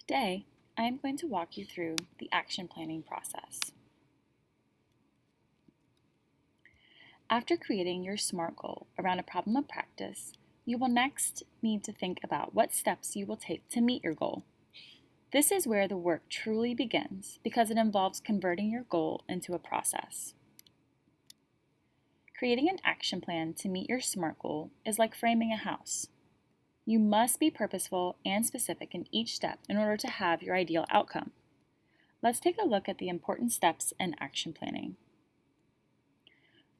Today, I am going to walk you through the action planning process. After creating your SMART goal around a problem of practice, you will next need to think about what steps you will take to meet your goal. This is where the work truly begins because it involves converting your goal into a process. Creating an action plan to meet your SMART goal is like framing a house. You must be purposeful and specific in each step in order to have your ideal outcome. Let's take a look at the important steps in action planning.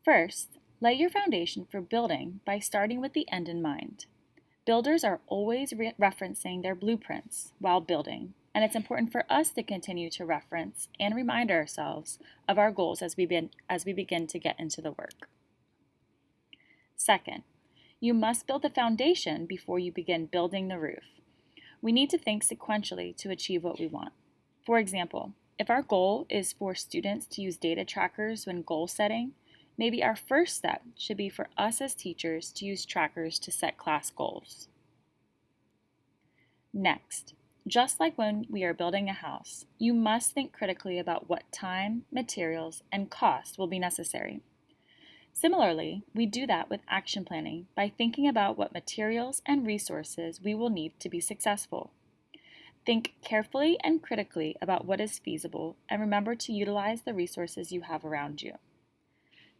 First, lay your foundation for building by starting with the end in mind. Builders are always referencing their blueprints while building, and it's important for us to continue to reference and remind ourselves of our goals as we begin to get into the work. Second, you must build the foundation before you begin building the roof. We need to think sequentially to achieve what we want. For example, if our goal is for students to use data trackers when goal setting, maybe our first step should be for us as teachers to use trackers to set class goals. Next, just like when we are building a house, you must think critically about what time, materials, and cost will be necessary. Similarly, we do that with action planning by thinking about what materials and resources we will need to be successful. Think carefully and critically about what is feasible and remember to utilize the resources you have around you.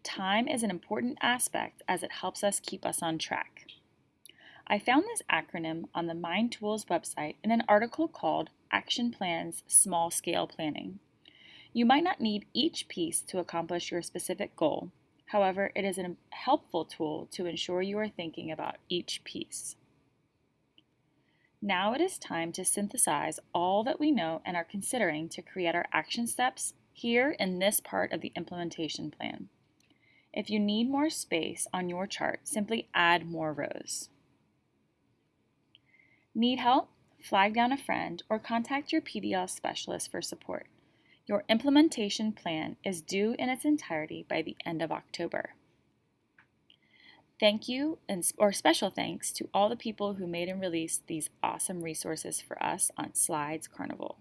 Time is an important aspect as it helps us keep us on track. I found this acronym on the Mind Tools website in an article called Action Plans Small Scale Planning. You might not need each piece to accomplish your specific goal. However, it is a helpful tool to ensure you are thinking about each piece. Now it is time to synthesize all that we know and are considering to create our action steps here in this part of the implementation plan. If you need more space on your chart, simply add more rows. Need help? Flag down a friend or contact your PBL specialist for support. Your implementation plan is due in its entirety by the end of October. Thank you, or special thanks to all the people who made and released these awesome resources for us on Slides Carnival.